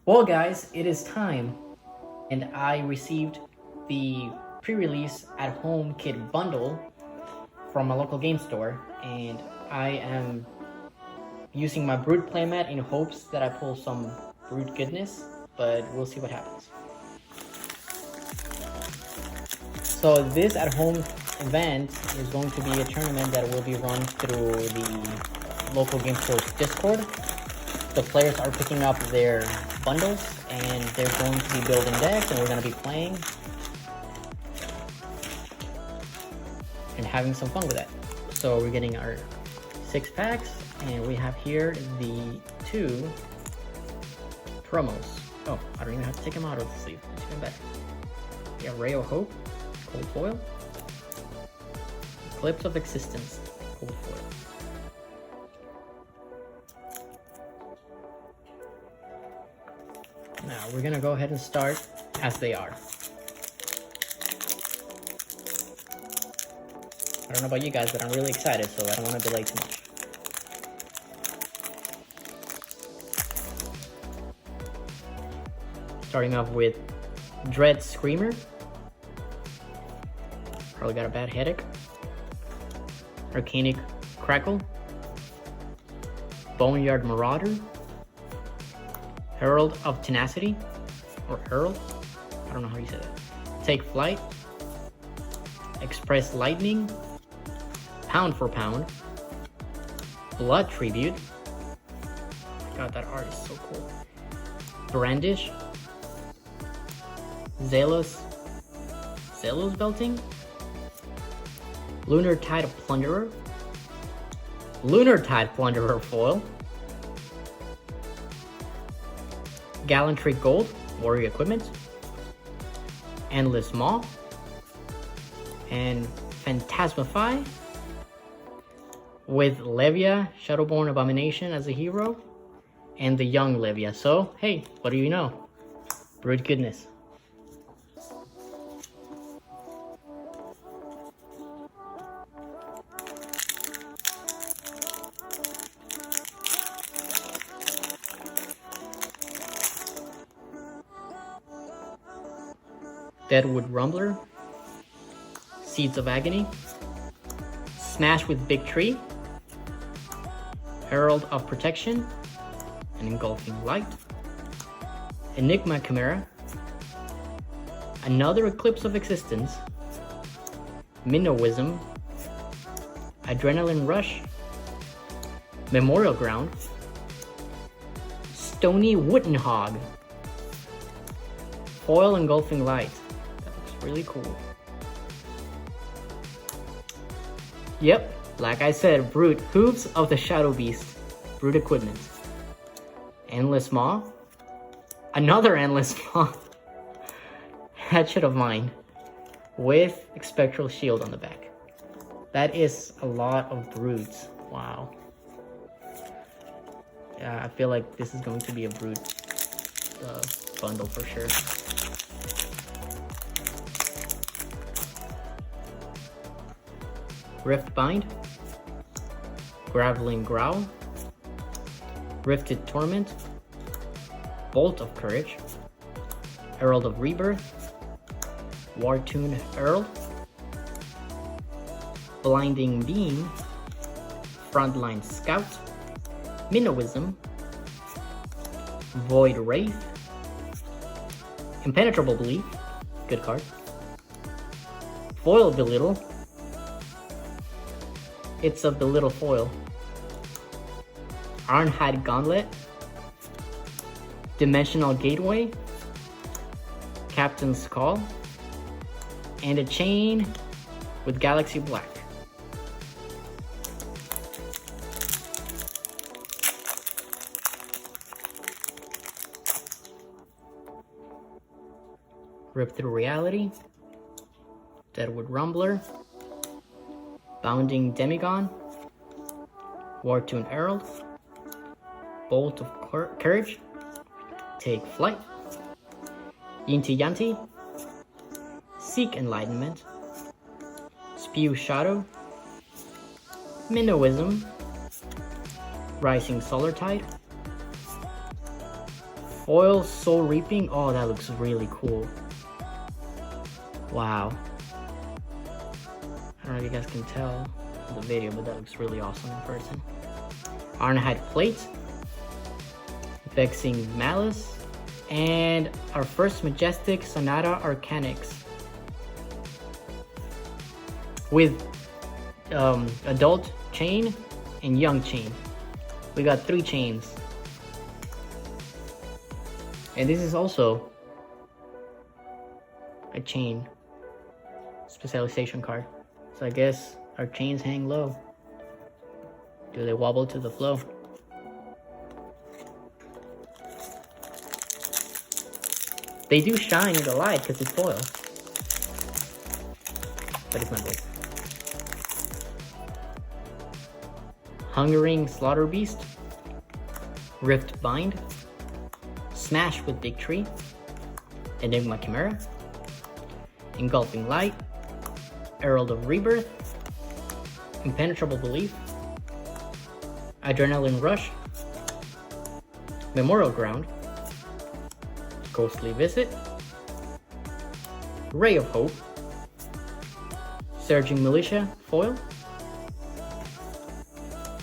Well guys, it is time, and I received the pre-release at-home kit bundle from a local game store, and I am using my Brood playmat in hopes that I pull some Brood goodness, but we'll see what happens. So this at-home event is going to be a tournament that will be run through the local game store's Discord. The players are picking up their bundles and they're going to be building decks, and we're going to be playing and having some fun with that. So we're getting our 6 packs, and we have here the 2 promos. Oh, I don't even have to take them out of the sleeve. It's even better. We have Ray of Hope, cold foil. Eclipse of Existence, cold foil. Now we're gonna go ahead and start as they are. I don't know about you guys, but I'm really excited, so I don't want to delay too much. Starting off with Dread Screamer. Probably got a bad headache. Arcanic Crackle. Boneyard Marauder. Herald of Tenacity, or Herald, I don't know how you say that. Take Flight, Express Lightning, Pound for Pound, Blood Tribute. God, that art is so cool. Brandish, Zealous Belting, Lunar Tide Plunderer, Lunar Tide Plunderer foil, Gallantry Gold, Warrior Equipment, Endless Maw, and Phantasmify with Levia, Shadowborn Abomination as a hero, and the young Levia. So, hey, what do you know? Brood goodness. Deadwood Rumbler, Seeds of Agony, Smash with Big Tree, Herald of Protection, and Engulfing Light, Enigma Chimera, another Eclipse of Existence, Minnowism, Adrenaline Rush, Memorial Ground, Stony Wooden Hog, Foil Engulfing Light. Really cool. Yep, like I said, Brood, Hooves of the Shadow Beast, Brood Equipment, Endless Maw, another Endless Maw, Hatchet of Mine, with Spectral Shield on the back. That is a lot of Broods. Wow. Yeah, I feel like this is going to be a Brood bundle for sure. Rift Bind, Graveling Growl, Rifted Torment, Bolt of Courage, Herald of Rebirth, Wartune Herald, Blinding Beam, Frontline Scout, Minnowism, Void Wraith, Impenetrable Belief, good card, Foil Belittle, It's a Belittle foil, Ironhide Gauntlet, Dimensional Gateway, Captain's Call, and a chain with Galaxy Black. Rip Through Reality, Deadwood Rumbler, Bounding Demigon, Wartune Herald, Bolt of Courage, Take Flight, Yinti Yanti, Seek Enlightenment, Spew Shadow, Minnowism, Rising Solar Tide, Foil Soul Reaping. Oh, that looks really cool. Wow. I don't know if you guys can tell in the video, but that looks really awesome in person. Ironhide Plate. Vexing Malice. And our first Majestic Sonata Arcanix. With Adult Chain and Young Chain. We got 3 chains. And this is also a chain specialization card. So I guess our chains hang low. Do they wobble to the flow? They do shine in the light because it's foil. But it's not gold. Hungering Slaughter Beast. Rift Bind. Smash with Big Tree. Enigma Chimera. Engulfing Light. Herald of Rebirth. Impenetrable Belief. Adrenaline Rush. Memorial Ground. Ghostly Visit. Ray of Hope. Surging Militia Foil.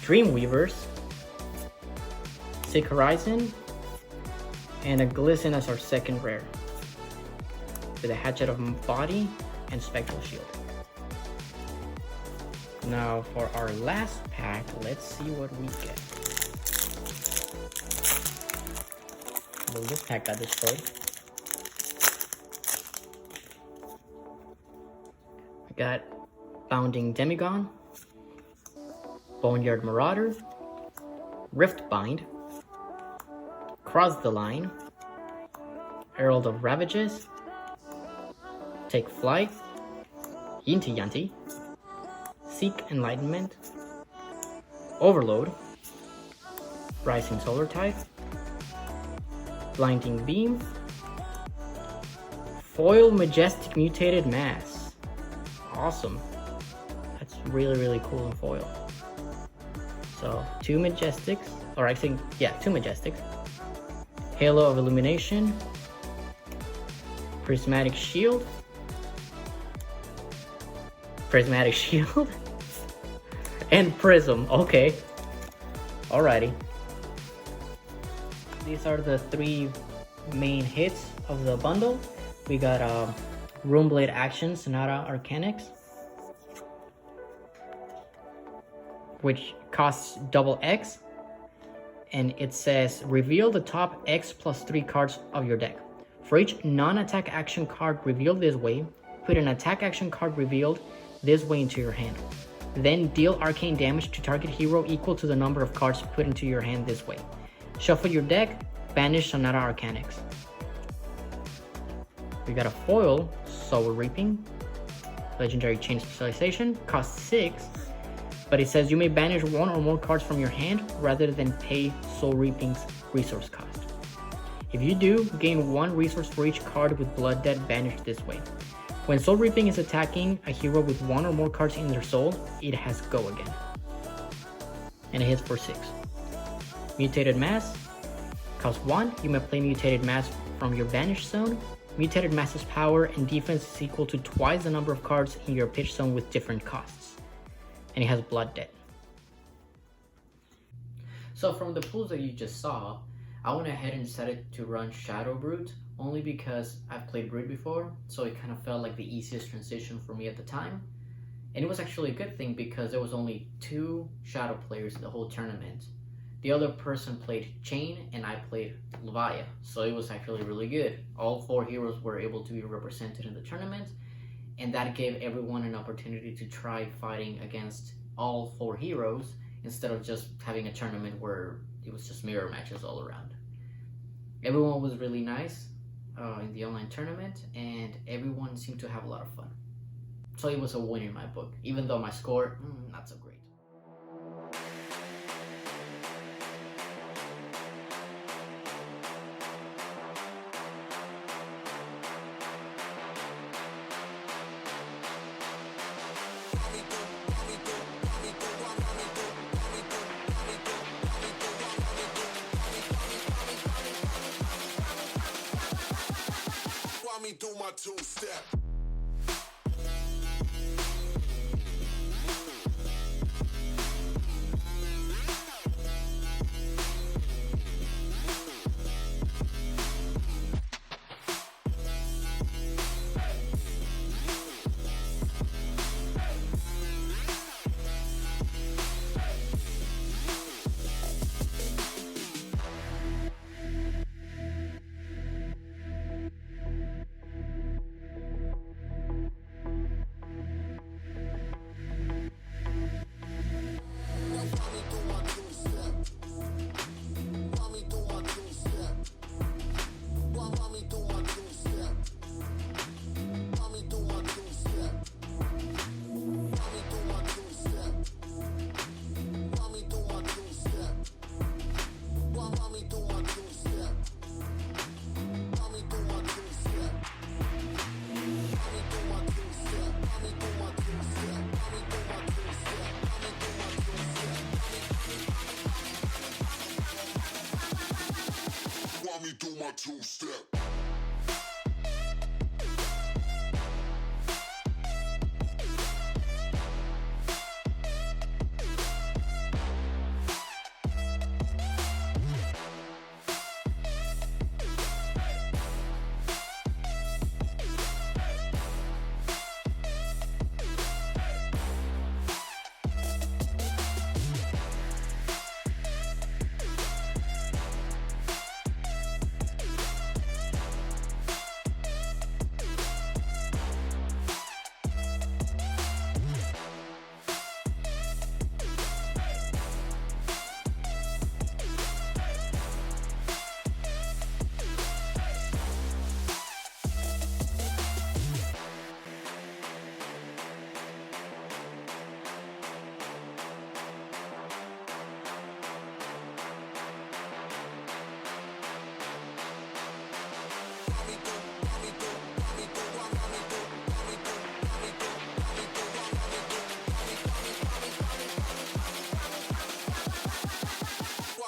Dreamweavers. Sick Horizon. And a Glisten as our second rare. With a Hatchet of Body and Spectral Shield. Now for our last pack, let's see what we get. Well, this pack got destroyed. I got Bounding Demigon, Boneyard Marauder, Rift Bind, Cross the Line, Herald of Ravages, Take Flight, Yinti Yanti, Seek Enlightenment, Overload, Rising Solar Tide, Blinding Beam, Foil Majestic Mutated Mass. Awesome. That's really, really cool in foil. So 2 Majestics, or I think, yeah, 2 Majestics. Halo of Illumination, Prismatic Shield, and Prism. Okay, alrighty. These are the 3 main hits of the bundle. We got Runeblade Action Sonata Arcanix, which costs double X, and it says reveal the top X plus 3 cards of your deck. For each non-attack action card revealed this way, put an attack action card revealed this way into your hand. Then deal arcane damage to target hero equal to the number of cards put into your hand this way. Shuffle your deck, banish Sonata Arcanix. We got a foil Soul Reaping, legendary chain specialization, costs 6, but it says you may banish 1 or more cards from your hand rather than pay Soul Reaping's resource cost. If you do, gain 1 resource for each card with Blood Debt banished this way. When Soul Reaping is attacking a hero with 1 or more cards in their soul, it has Go again. And it hits for 6. Mutated Mass, cost 1, you may play Mutated Mass from your banished zone. Mutated Mass's power and defense is equal to twice the number of cards in your pitch zone with different costs. And it has Blood Debt. So from the pools that you just saw, I went ahead and decided to run Shadow Brute, only because I've played Brute before, so it kind of felt like the easiest transition for me at the time. And it was actually a good thing because there was only 2 Shadow players in the whole tournament. The other person played Chain and I played Levia, so it was actually really good. All 4 heroes were able to be represented in the tournament, and that gave everyone an opportunity to try fighting against all 4 heroes instead of just having a tournament where it was just mirror matches all around. Everyone was really nice in the online tournament, and everyone seemed to have a lot of fun. So it was a win in my book, even though my score, not so great. me do my two-step. Me do my two-step.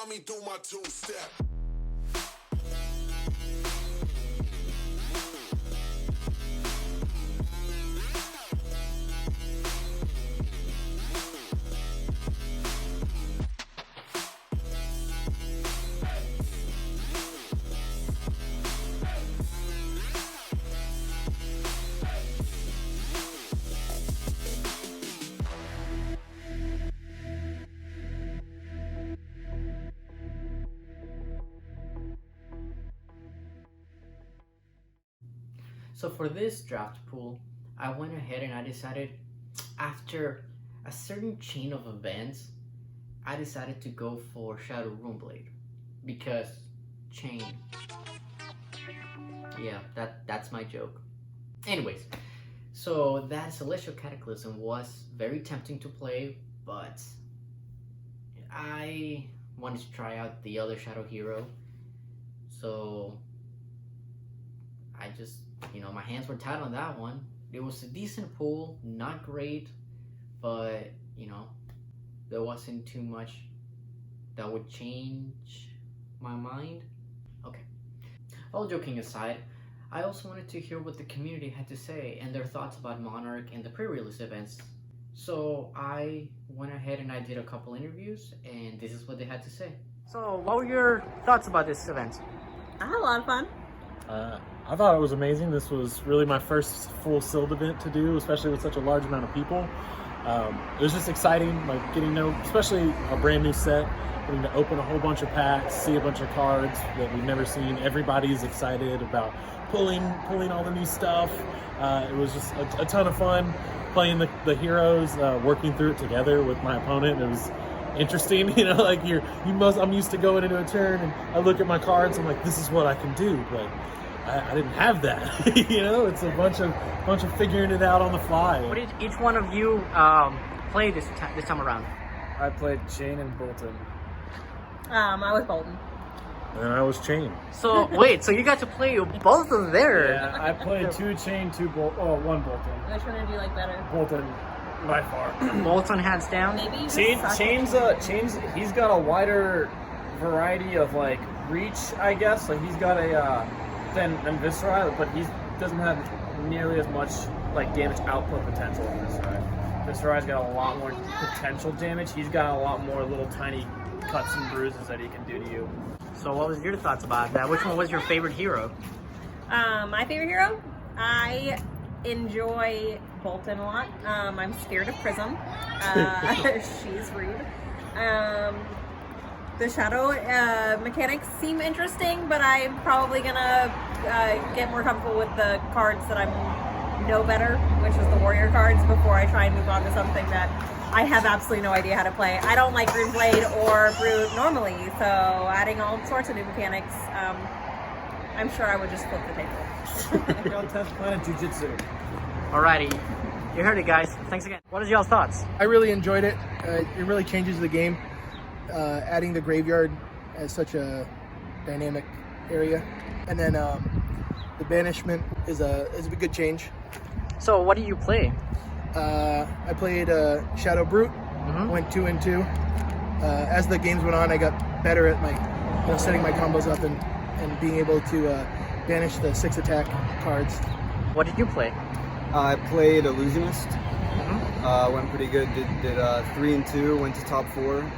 Me do my two-step. So for this draft pool, I went ahead and I decided, after a certain chain of events, I decided to go for Shadow Runeblade, because chain. Yeah, that's my joke. Anyways, so that Celestial Cataclysm was very tempting to play, but I wanted to try out the other Shadow Hero, so I just, my hands were tied on that one. It was a decent pool, not great, but, there wasn't too much that would change my mind. Okay. All joking aside, I also wanted to hear what the community had to say and their thoughts about Monarch and the pre-release events. So I went ahead and I did a couple interviews, and this is what they had to say. So what were your thoughts about this event? I had a lot of fun. I thought it was amazing. This was really my first full sealed event to do, especially with such a large amount of people. It was just exciting, like getting to know, especially a brand new set, getting to open a whole bunch of packs, see a bunch of cards that we've never seen. Everybody's excited about pulling all the new stuff. It was just a ton of fun playing the heroes, working through it together with my opponent. It was interesting, like I'm used to going into a turn and I look at my cards, I'm like, this is what I can do, but I didn't have that. It's a bunch of figuring it out on the fly. What did each one of you play this time around? I played Chain and Bolton. I was Bolton. And I was Chain. So wait, so you got to play both of them there? Yeah, I played 2 Chain, 1 Bolton. Which one did you like better? Bolton, by far. Bolton hands down. Maybe you Chain's he's got a wider variety of like reach, I guess. Like he's got a than Viscera, but doesn't have nearly as much like damage output potential as Misteria's got a lot more potential damage. He's got a lot more little tiny cuts and bruises that he can do to you. So what was your thoughts about that? Which one was your favorite hero? My favorite hero? I enjoy Bolton a lot. I'm scared of Prism. She's rude. The shadow mechanics seem interesting, but I'm probably gonna get more comfortable with the cards that I know better, which is the warrior cards, before I try and move on to something that I have absolutely no idea how to play. I don't like Green Blade or Brute normally, so adding all sorts of new mechanics, I'm sure I would just flip the table. Go test Planet Jiu-Jitsu. Alrighty, you heard it, guys. Thanks again. What is y'all's thoughts? I really enjoyed it. It really changes the game. Adding the graveyard as such a dynamic area, and then the banishment is a good change. So what do you play? I played Shadow Brute, went 2 and 2. As the games went on, I got better at my setting my combos up and being able to banish the 6 attack cards. What did you play? I played Illusionist. Went pretty good. Did 3 and 2. Went to top 4.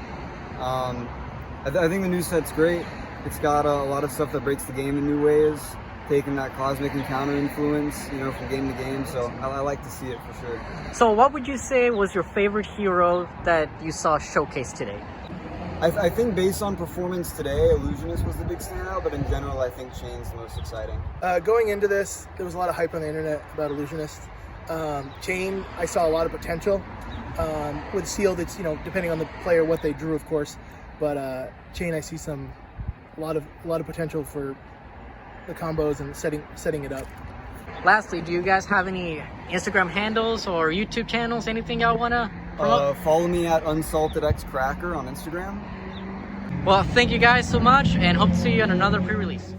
I think the new set's great. It's got a lot of stuff that breaks the game in new ways, taking that cosmic encounter influence, from game to game. So I like to see it for sure. So what would you say was your favorite hero that you saw showcased today? I think based on performance today, Illusionist was the big standout, but in general, I think Chain's the most exciting. Going into this, there was a lot of hype on the internet about Illusionist. Chain, I saw a lot of potential. With Sealed, it's depending on the player what they drew, of course. But Chain, I see a lot of potential for the combos and setting it up. Lastly, do you guys have any Instagram handles or YouTube channels? Anything y'all wanna promote? Follow me at UnsaltedXCracker on Instagram. Well, thank you guys so much, and hope to see you on another pre-release.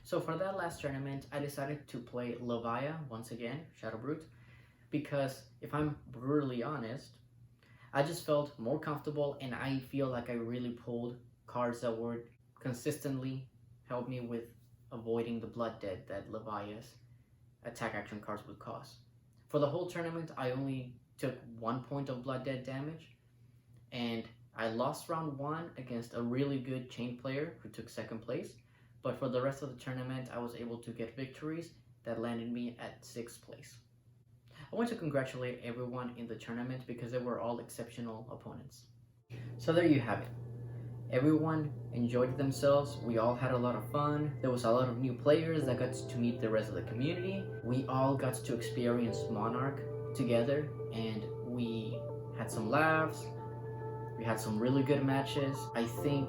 So for that last tournament, I decided to play Levia once again, Shadow Brute, because if I'm brutally honest, I just felt more comfortable, and I feel like I really pulled cards that would consistently help me with avoiding the blood debt that Levia is. attack action cards would cost. For the whole tournament, I only took 1 point of Blood Dead damage, and I lost round 1 against a really good chain player who took 2nd place, but for the rest of the tournament, I was able to get victories that landed me at 6th place. I want to congratulate everyone in the tournament because they were all exceptional opponents. So there you have it. Everyone enjoyed themselves, we all had a lot of fun, there was a lot of new players that got to meet the rest of the community, we all got to experience Monarch together, and we had some laughs, we had some really good matches. I think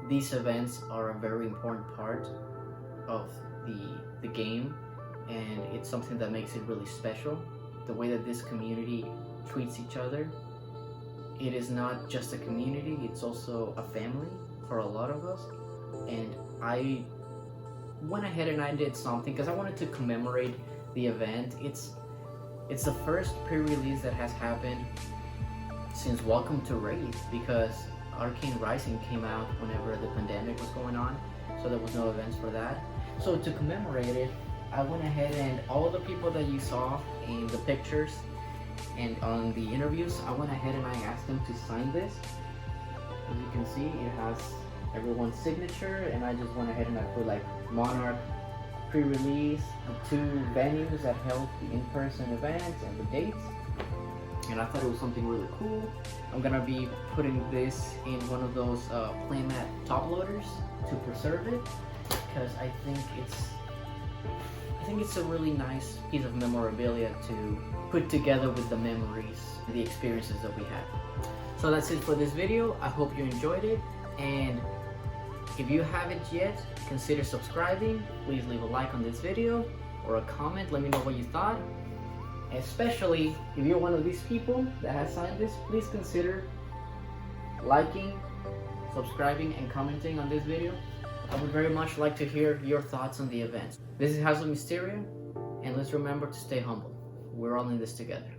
these events are a very important part of the game, and it's something that makes it really special. The way that this community treats each other. It is not just a community, it's also a family for a lot of us. And I went ahead and I did something because I wanted to commemorate the event. It's the first pre-release that has happened since Welcome to Wraith, because Arcane Rising came out whenever the pandemic was going on, so there was no events for that. So to commemorate it, I went ahead and all the people that you saw in the pictures and on the interviews, I went ahead and I asked them to sign this. As you can see, it has everyone's signature, and I just went ahead and I put like Monarch pre-release, the 2 venues that held the in-person events and the dates. And I thought it was something really cool. I'm gonna be putting this in one of those playmat top loaders to preserve it, because I think it's a really nice piece of memorabilia to put together with the memories, the experiences that we had. So that's it for this video. I hope you enjoyed it, and if you haven't yet, consider subscribing. Please leave a like on this video or a comment. Let me know what you thought. Especially if you're one of these people that has signed this, please consider liking, subscribing, and commenting on this video. I would very much like to hear your thoughts on the event. This is House of Misteria, and let's remember to stay humble. We're all in this together.